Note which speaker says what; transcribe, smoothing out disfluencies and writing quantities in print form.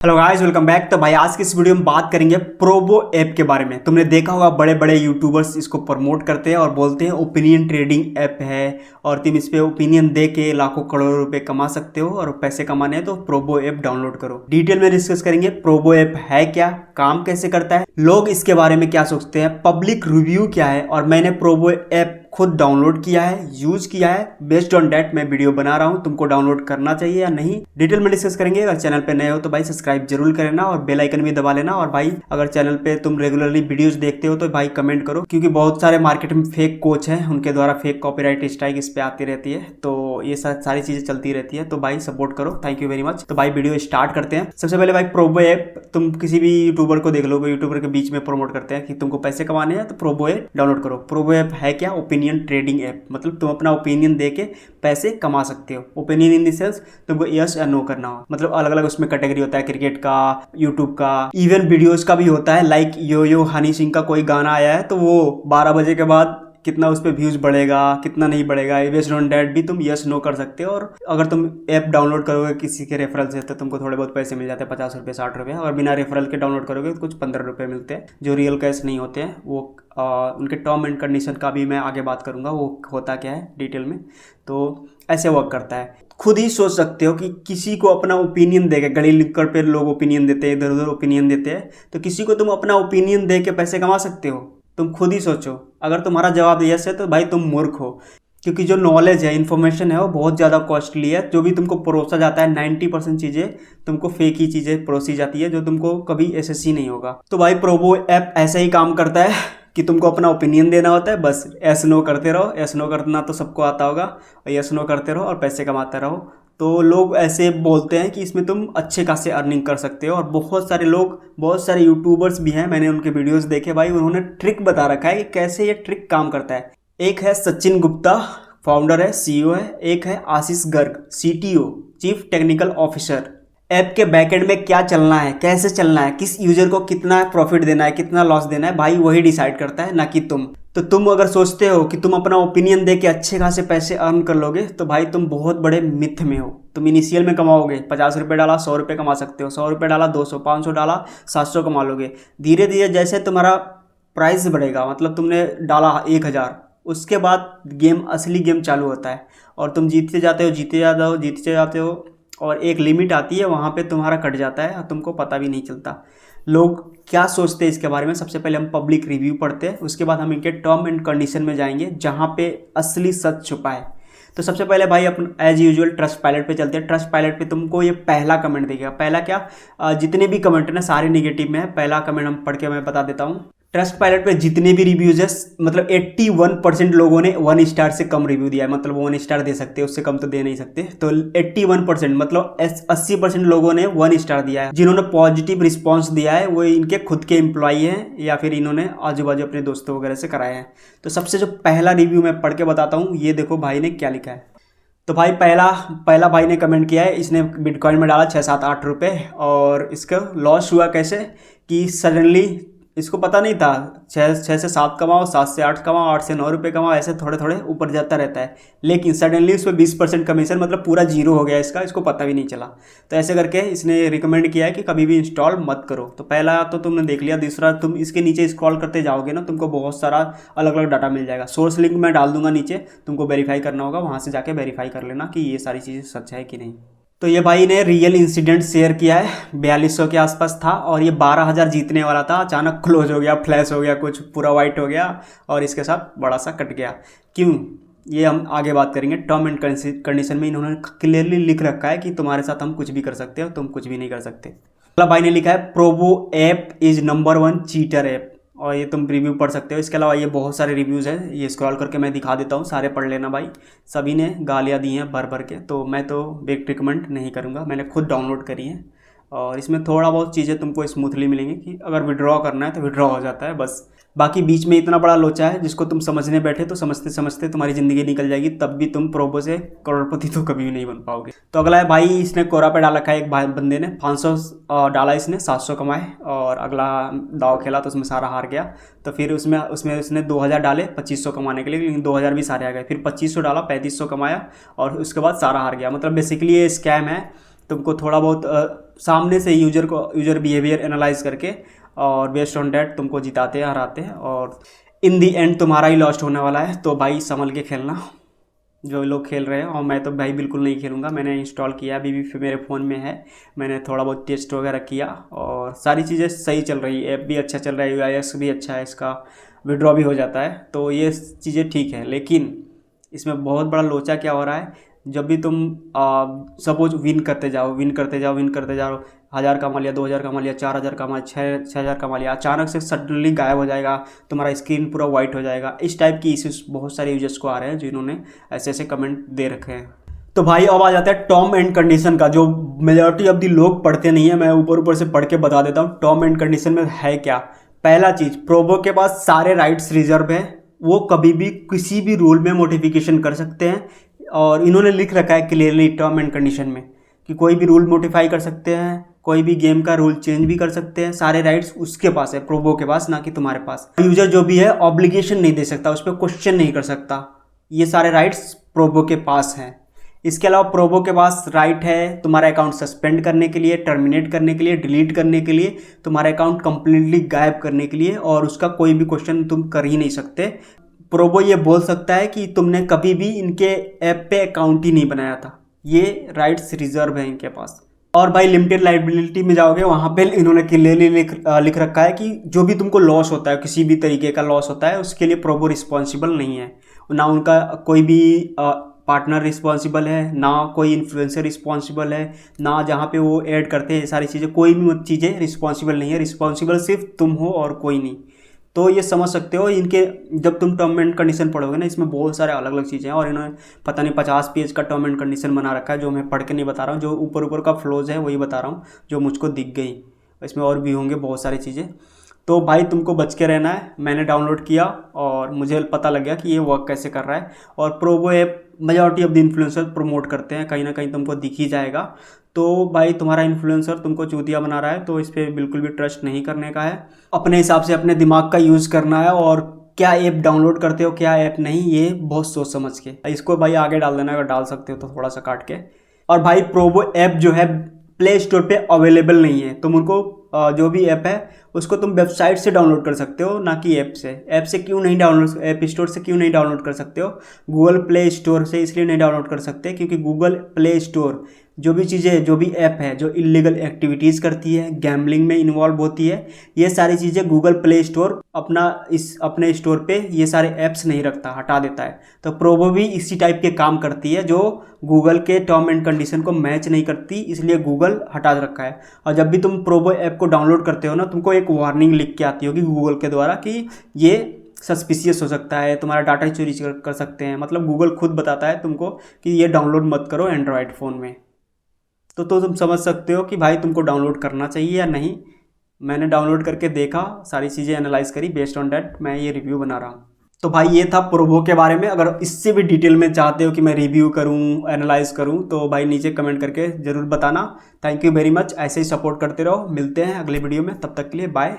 Speaker 1: Hello guys, welcome back. तो भाई आज की इस वीडियो में बात करेंगे प्रोबो ऐप के बारे में। तुमने देखा होगा बड़े बड़े यूट्यूबर्स इसको प्रमोट करते हैं और बोलते हैं ओपिनियन ट्रेडिंग ऐप है और तुम इस पे ओपिनियन दे के लाखों करोड़ों रुपए कमा सकते हो और पैसे कमाने हैं तो प्रोबो ऐप डाउनलोड करो। डिटेल में डिस्कस करेंगे प्रोबो ऐप है क्या, काम कैसे करता है, लोग इसके बारे में क्या सोचते हैं, पब्लिक रिव्यू क्या है। और मैंने प्रोबो ऐप खुद डाउनलोड किया है, यूज किया है। बेस्ड ऑन डेट मैं वीडियो बना रहा हूँ, तुमको डाउनलोड करना चाहिए या नहीं डिटेल में डिस्कस करेंगे। अगर चैनल पे नए हो तो भाई सब्सक्राइब जरूर कर लेना और बेल आइकन भी दबा लेना। और भाई अगर चैनल पे तुम रेगुलरली वीडियोस देखते हो तो भाई कमेंट करो, क्योंकि बहुत सारे मार्केट में फेक कोच हैं, उनके द्वारा फेक कॉपीराइट स्ट्राइक इस पे आती रहती है, तो ये सारी चीजें चलती रहती है। तो भाई सपोर्ट करो, थैंक यू वेरी मच। तो भाई वीडियो स्टार्ट करते हैं। सबसे पहले भाई प्रोबो ऐप, तुम किसी भी यूट्यूबर को देख लो, यूट्यूबर के बीच में प्रमोट करते हैं कि तुमको पैसे कमाने हैं तो प्रोबो ऐप डाउनलोड करो। प्रोबो ऐप है क्या? ओपिनियन ट्रेडिंग ऐप, मतलब तुम अपना ओपिनियन दे के पैसे कमा सकते हो। ओपिनियन इन द सेंस तुमको यस या नो करना हो, मतलब अलग अलग उसमें कैटेगरी होता है, क्रिकेट का, यूट्यूब का, इवन वीडियोस का भी होता है। लाइक यो यो हनी सिंह का कोई गाना आया है तो वो 12 बजे के बाद कितना उस पर व्यूज बढ़ेगा, कितना नहीं बढ़ेगा, बेस्ड ऑन दैट भी तुम यस नो कर सकते हो। और अगर तुम ऐप डाउनलोड करोगे किसी के रेफरल से तो तुमको थोड़े बहुत पैसे मिल जाते हैं, 50 रुपये 60 रुपये। और बिना रेफरल के डाउनलोड करोगे तो कुछ 15 रुपये मिलते हैं, जो रियल कैश नहीं होते हैं। वो उनके टर्म एंड कंडीशन का भी मैं आगे बात करूंगा, वो होता क्या है डिटेल में। तो ऐसे वर्क करता है। खुद ही सोच सकते हो कि किसी को अपना ओपिनियन देके, गली लिखकर पे लोग ओपिनियन देते हैं, इधर उधर ओपिनियन देते हैं, तो किसी को तुम अपना ओपिनियन दे के पैसे कमा सकते हो। तुम खुद ही सोचो। अगर तुम्हारा जवाब यस है तो भाई तुम मूर्ख हो, क्योंकि जो नॉलेज है, इन्फॉर्मेशन है, वो बहुत ज़्यादा कॉस्टली है। जो भी तुमको परोसा जाता है 90% चीज़ें तुमको फेक ही चीज़ें परोसी जाती है, जो तुमको कभी एसएससी नहीं होगा। तो भाई प्रोबो ऐप ऐसा ही काम करता है कि तुमको अपना ओपिनियन देना होता है, बस एस नो करते रहो। एस नो करना तो सबको आता होगा, और एस नो करते रहो और पैसे कमाते रहो। तो लोग ऐसे बोलते हैं कि इसमें तुम अच्छे खासे अर्निंग कर सकते हो। और बहुत सारे लोग, बहुत सारे यूट्यूबर्स भी हैं, मैंने उनके वीडियोस देखे भाई, उन्होंने ट्रिक बता रखा है कि कैसे ये ट्रिक काम करता है। एक है सचिन गुप्ता, फाउंडर है, सीईओ है। एक है Ashish Garg, CTO, chief technical officer. App के बैकएंड में क्या चलना है, कैसे चलना है, किस यूजर को कितना प्रॉफिट देना है, कितना लॉस देना है, भाई वही डिसाइड करता है, ना कि तुम। तो तुम अगर सोचते हो कि तुम अपना ओपिनियन दे के अच्छे खासे पैसे अर्न कर लोगे तो भाई तुम बहुत बड़े मिथ में हो। तुम इनिशियल में कमाओगे, 50 रुपये डाला 100 रुपये कमा सकते हो, 100 रुपये डाला 200, 500 डाला 700 कमा लोगे। धीरे धीरे जैसे तुम्हारा प्राइस बढ़ेगा, मतलब तुमने डाला 1000, उसके बाद गेम, असली गेम चालू होता है और तुम जीतते जाते हो, जीते जाते हो, जीतते जाते हो, और एक लिमिट आती है, वहाँ पे तुम्हारा कट जाता है और तुमको पता भी नहीं चलता। लोग क्या सोचते हैं इसके बारे में, सबसे पहले हम पब्लिक रिव्यू पढ़ते हैं, उसके बाद हम इनके टर्म एंड कंडीशन में जाएंगे जहाँ पे असली सच छुपा है। तो सबसे पहले भाई अपन एज यूजुअल ट्रस्ट पायलट पे चलते हैं। ट्रस्ट पायलट पे तुमको ये पहला कमेंट दिखेगा। पहला क्या, जितने भी कमेंट है ना सारे नेगेटिव में है। पहला कमेंट हम पढ़ के मैं बता देता हूँ। ट्रस्ट पायलट पे जितने भी रिव्यूज है, मतलब 81% लोगों ने 1 स्टार से कम रिव्यू दिया है, मतलब 1 स्टार दे सकते हैं, उससे कम तो दे नहीं सकते। तो 81% मतलब 80% लोगों ने 1 स्टार दिया है। जिन्होंने पॉजिटिव रिस्पॉन्स दिया है वो इनके खुद के एम्प्लॉई हैं या फिर इन्होंने आजू बाजू अपने दोस्तों वगैरह से कराया है। तो सबसे जो पहला रिव्यू मैं पढ़ के बताता हूँ, ये देखो भाई ने क्या लिखा है। तो भाई पहला भाई ने कमेंट किया है, इसने बिटकॉइन में डाला 6-7-8 रुपये और इसका लॉस हुआ कैसे कि सडनली इसको पता नहीं था, 6 से 7 कमाओ, 7 से 8 कमाओ, 8 से 9 रुपये कमाओ, ऐसे थोड़े थोड़े ऊपर जाता रहता है। लेकिन सडनली उस पर 20% कमीशन, मतलब पूरा जीरो हो गया इसका, इसको पता भी नहीं चला। तो ऐसे करके इसने रिकमेंड किया है कि कभी भी इंस्टॉल मत करो। तो पहला तो तुमने देख लिया। दूसरा, तुम इसके नीचे स्क्रॉल करते जाओगे ना, तुमको बहुत सारा अलग अलग डाटा मिल जाएगा। सोर्स लिंक मैं डाल दूंगा नीचे, तुमको वेरीफाई करना होगा, वहाँ से जाके वेरीफाई कर लेना कि ये सारी चीज़ें सच है कि नहीं। तो ये भाई ने रियल इंसिडेंट शेयर किया है, 4200 के आसपास था और ये 12,000 जीतने वाला था, अचानक क्लोज हो गया, फ्लैश हो गया, कुछ पूरा वाइट हो गया और इसके साथ बड़ा सा कट गया। क्यों, ये हम आगे बात करेंगे। टर्म एंड कंडीशन में इन्होंने क्लियरली लिख रखा है कि तुम्हारे साथ हम कुछ भी कर सकते हो, तुम कुछ भी नहीं कर सकते। अगला भाई ने लिखा है Probo app is number 1 cheater app, और ये तुम रिव्यू पढ़ सकते हो। इसके अलावा ये बहुत सारे रिव्यूज़ हैं, ये स्क्रॉल करके मैं दिखा देता हूँ, सारे पढ़ लेना भाई। सभी ने गालियाँ दी हैं भर भर के, तो मैं तो बेक रिकमेंड नहीं करूँगा, मैंने खुद डाउनलोड करी है। और इसमें थोड़ा बहुत चीज़ें तुमको स्मूथली मिलेंगी कि अगर विड्रॉ करना है तो विड्रॉ हो जाता है बस। बाकी बीच में इतना बड़ा लोचा है जिसको तुम समझने बैठे तो समझते समझते तुम्हारी ज़िंदगी निकल जाएगी, तब भी तुम प्रोबो से करोड़पति तो कभी भी नहीं बन पाओगे। तो अगला है भाई, इसने कोरा पे डाल रखा है, एक भाई बंदे ने 500 डाला, इसने 700 कमाए। और अगला दाव खेला तो उसमें सारा हार गया। तो फिर उसमें उसने 2000 डाले 2500 कमाने के लिए, लेकिन 2000 भी सारे आ गए। फिर 2500 डाला, 3500 कमाया और उसके बाद सारा हार गया। मतलब बेसिकली ये स्कैम है। तुमको थोड़ा बहुत सामने से यूज़र बिहेवियर एनालाइज करके और बेस्ड ऑन डैट तुमको जिताते हैं, हराते हैं, और इन दी एंड तुम्हारा ही लॉस्ट होने वाला है। तो भाई संभल के खेलना जो लोग खेल रहे हैं। और मैं तो भाई बिल्कुल नहीं खेलूँगा, मैंने इंस्टॉल किया अभी भी मेरे फ़ोन में है, मैंने थोड़ा बहुत टेस्ट वगैरह किया और सारी चीज़ें सही चल रही है, ऐप भी अच्छा चल रहा है, यूआईएस भी अच्छा है, इसका विड्रॉ भी हो जाता है, तो ये चीज़ें ठीक है। लेकिन इसमें बहुत बड़ा लोचा क्या हो रहा है, जब भी तुम सपोज विन करते जाओ 1000 कमा लिया, 2000 कमा लिया, 4000 कमा, 6000 कमा लिया, अचानक से सडनली गायब हो जाएगा, तुम्हारा स्क्रीन पूरा वाइट हो जाएगा। इस टाइप की इश्यूज बहुत सारे यूजर्स को आ रहे हैं जिन्होंने ऐसे ऐसे कमेंट दे रखे हैं। तो भाई अब आ जाता है टर्म एंड कंडीशन का, जो मेजॉरिटी ऑफ दी लोग पढ़ते नहीं है, मैं ऊपर से पढ़ के बता देता हूँ। टर्म एंड कंडीशन में है क्या? पहला चीज़, प्रोबो के पास सारे राइट्स रिजर्व है, वो कभी भी किसी भी रूल में मॉडिफिकेशन कर सकते हैं, और इन्होंने लिख रखा है क्लियरली टर्म एंड कंडीशन में कि कोई भी रूल मॉडिफाई कर सकते हैं, कोई भी गेम का रूल चेंज भी कर सकते हैं, सारे राइट्स उसके पास है, प्रोबो के पास, ना कि तुम्हारे पास। यूजर जो भी है ऑब्लिगेशन नहीं दे सकता, उस पर क्वेश्चन नहीं कर सकता, ये सारे राइट्स प्रोबो के पास हैं। इसके अलावा प्रोबो के पास राइट है तुम्हारा अकाउंट सस्पेंड करने के लिए, टर्मिनेट करने के लिए, डिलीट करने के लिए, तुम्हारा अकाउंट कंप्लीटली गायब करने के लिए, और उसका कोई भी क्वेश्चन तुम कर ही नहीं सकते। प्रोबो ये बोल सकता है कि तुमने कभी भी इनके ऐप पे अकाउंट ही नहीं बनाया था, ये राइट्स रिजर्व है इनके पास। और भाई लिमिटेड लाइबिलिटी में जाओगे, वहाँ पे इन्होंने क्लियरली लिख रखा है कि जो भी तुमको लॉस होता है, किसी भी तरीके का लॉस होता है, उसके लिए प्रोबो रिस्पॉन्सिबल नहीं है, ना उनका कोई भी पार्टनर रिस्पॉन्सिबल है, ना कोई इन्फ्लुएंसर रिस्पॉन्सिबल है, ना जहाँ पे वो ऐड करते हैं सारी चीज़ें, कोई भी चीज़ें रिस्पॉन्सिबल नहीं है, रिस्पॉन्सिबल सिर्फ तुम हो और कोई नहीं। तो ये समझ सकते हो इनके, जब तुम टर्म एंड कंडीशन पढ़ोगे ना, इसमें बहुत सारे अलग अलग चीज़ें हैं, और इन्होंने पता नहीं 50 पेज का टर्म एंड कंडीशन बना रखा है, जो मैं पढ़ के नहीं बता रहा हूँ, जो ऊपर का फ्लोज है वही बता रहा हूँ जो मुझको दिख गई, इसमें और भी होंगे बहुत सारी चीज़ें। तो भाई तुमको बच के रहना है। मैंने डाउनलोड किया और मुझे पता लग गया कि ये वर्क कैसे कर रहा है, और Probo app majority of the influencer promote करते हैं, कहीं ना कहीं तुमको दिख ही जाएगा। तो भाई तुम्हारा इन्फ्लुएंसर तुमको चूतिया बना रहा है, तो इस पर बिल्कुल भी ट्रस्ट नहीं करने का है, अपने हिसाब से अपने दिमाग का यूज़ करना है, और क्या ऐप डाउनलोड करते हो क्या ऐप नहीं, ये बहुत सोच समझ के। इसको भाई आगे डाल देना अगर डाल सकते हो तो, थोड़ा सा काट के। और भाई प्रोबो ऐप जो है प्ले स्टोर पे अवेलेबल नहीं है, तुम उनको जो भी ऐप है उसको तुम वेबसाइट से डाउनलोड कर सकते हो, ना कि ऐप से। ऐप से क्यों नहीं डाउनलोड, ऐप स्टोर से क्यों नहीं डाउनलोड कर सकते हो? गूगल प्ले स्टोर से इसलिए नहीं डाउनलोड कर सकते क्योंकि गूगल प्ले स्टोर जो भी चीज़ें, जो भी ऐप है जो इलीगल एक्टिविटीज़ करती है, गैम्बलिंग में इन्वॉल्व होती है, ये सारी चीज़ें गूगल प्ले स्टोर अपने स्टोर पे ये सारे ऐप्स नहीं रखता, हटा देता है। तो प्रोबो भी इसी टाइप के काम करती है, जो गूगल के टर्म एंड कंडीशन को मैच नहीं करती, इसलिए गूगल हटा रखा है। और जब भी तुम प्रोबो ऐप को डाउनलोड करते हो ना, तुमको एक वार्निंग लिख के आती होगी गूगल के द्वारा कि ये सस्पिशियस हो सकता है, तुम्हारा डाटा चोरी कर सकते हैं, मतलब गूगल खुद बताता है तुमको कि ये डाउनलोड मत करो एंड्रॉयड फ़ोन में। तो तुम समझ सकते हो कि भाई तुमको डाउनलोड करना चाहिए या नहीं। मैंने डाउनलोड करके देखा, सारी चीज़ें एनालाइज करी, बेस्ड ऑन डैट मैं ये रिव्यू बना रहा हूँ। तो भाई ये था प्रोबो के बारे में। अगर इससे भी डिटेल में चाहते हो कि मैं रिव्यू करूँ, एनालाइज करूँ, तो भाई नीचे कमेंट करके ज़रूर बताना। थैंक यू वेरी मच, ऐसे ही सपोर्ट करते रहो। मिलते हैं अगले वीडियो में, तब तक के लिए बाय।